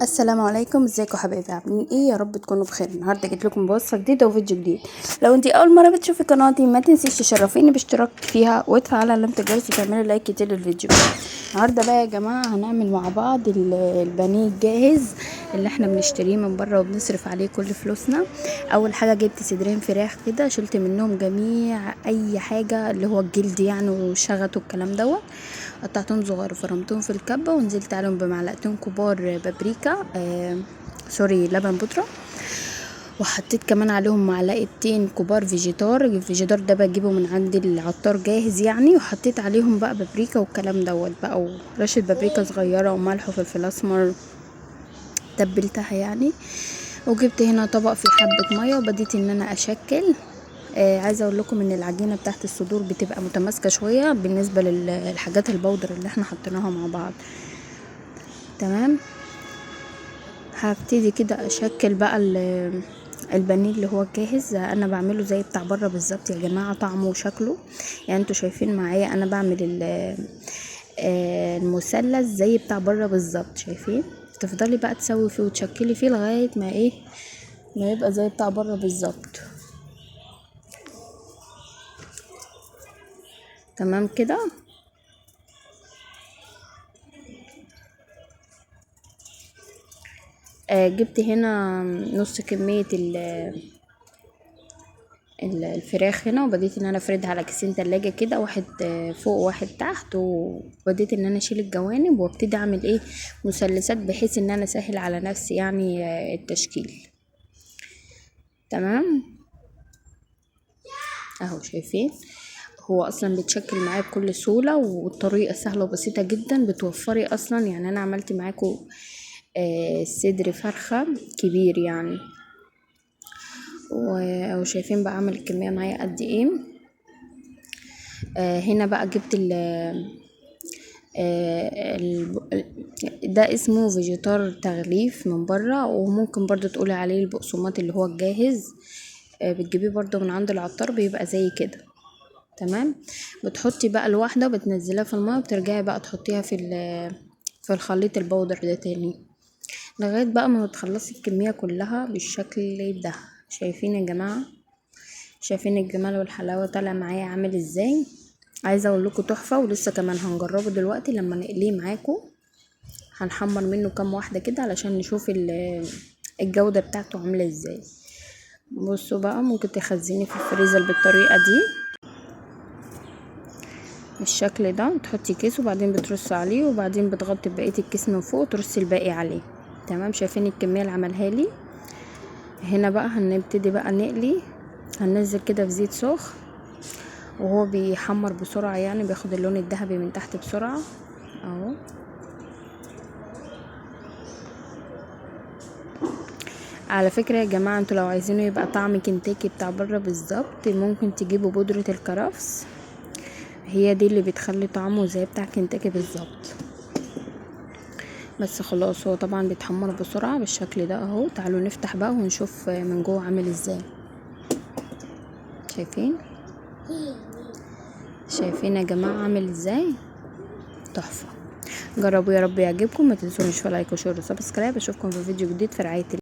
السلام عليكم، ازيكم حبايبي؟ عاملين ايه؟ يا رب تكونوا بخير. النهارده جيت لكم بوصفه جديده وفيديو جديد. لو انتي اول مره بتشوفي قناتي ما تنسيش تشرفيني باشتراك فيها وتفعلي علامه الجرس وتعملي لايك كتير للفيديو. النهارده بقى يا جماعه هنعمل مع بعض البانيه الجاهز اللي احنا بنشتريه من بره وبنصرف عليه كل فلوسنا. اول حاجه جبت صدرين فراخ كده، شلت منهم جميع اي حاجه اللي هو الجلد يعني والشغط والكلام دوت. قطعتهم صغير وفرمتهم في الكبة ونزلت عليهم بمعلقتين كبار بابريكا سوري لبن بودرة، وحطيت كمان عليهم معلقتين كبار فيجيتار. الفيجيتار ده بجيبه من عند العطار جاهز يعني، وحطيت عليهم بقى بابريكا والكلام دوت بقى، ورشة بابريكا صغيرة وملح وفلفل اسمر تبلتها يعني. وجبت هنا طبق فيه حبة مية وبديت ان انا اشكل. عايزه اقول لكم ان العجينه بتاعت الصدور بتبقى متماسكه شويه بالنسبه للحاجات البودر اللي احنا حطيناها مع بعض. تمام، هبتدي كده اشكل بقى البانيه اللي هو جاهز. انا بعمله زي بتاع بره بالظبط يا جماعه، طعمه وشكله يعني انتوا شايفين معايا. انا بعمل المثلث زي بتاع بره بالظبط، شايفين؟ تفضلي بقى تسوي فيه وتشكلي فيه لغايه ما ايه، ما يبقى زي بتاع بره بالظبط. تمام كده. جبت هنا نص كمية الفراخ هنا، وبديت ان انا افردها على كيسين تلاجة كده، واحد فوق واحد تحت، وبديت ان انا اشيل الجوانب وابتدي اعمل ايه، مثلثات، بحيث ان انا اسهل على نفسي يعني التشكيل. تمام اهو شايفين، هو اصلا بيتشكل معايا بكل سهولة، والطريقة سهلة وبسيطة جدا. بتوفري اصلا يعني، انا عملت معاكم صدر فرخة كبير يعني، وشايفين بقى عمل الكمية معايا قد ايه. هنا بقى جبت ده اسمه فيجيتار تغليف من بره، وممكن برضو تقولي عليه البقسماط اللي هو الجاهز. بتجيبيه برضو من عند العطار، بيبقى زي كده. تمام، بتحطي بقى الواحدة وبتنزليها في الماء، وبترجعي بقى تحطيها في الخليط البودر ده تاني لغاية بقى ما تخلصي الكمية كلها بالشكل ده. شايفين يا جماعة؟ شايفين الجمال والحلاوة طالع معايا عامل ازاي؟ عايزه اقول لكم تحفه، ولسه كمان هنجربه دلوقتي لما نقليه معاكم. هنحمر منه كام واحده كده علشان نشوف الجوده بتاعته عامله ازاي. بصوا بقى، ممكن تخزني في الفريزر بالطريقه دي بالشكل ده. تحطي كيس وبعدين بترصي عليه، وبعدين بتغطي بقيه الكيس من فوق وترصي الباقي عليه. تمام، شايفين الكميه اللي عملها لي؟ هنا بقى هنبتدي بقى نقلي. هننزل كده في زيت سخن، وهو بيحمر بسرعة يعني، بياخد اللون الذهبي من تحت بسرعة اهو. على فكرة يا جماعة، انتوا لو عايزينه يبقى طعم كنتاكي بتاع بره بالظبط، ممكن تجيبوا بودرة الكرفس، هي دي اللي بتخلي طعمه زي بتاع كنتاكي بالظبط. بس خلاص، هو طبعا بيتحمر بسرعة بالشكل ده اهو. تعالوا نفتح بقى ونشوف من جوه عامل ازاي. شايفين؟ شايفين يا جماعة عامل ازاي؟ تحفة. جربوا يا رب يعجبكم. ما تنسونيش في لايك وشير وسبسكرايب. اشوفكم في فيديو جديد في رعاية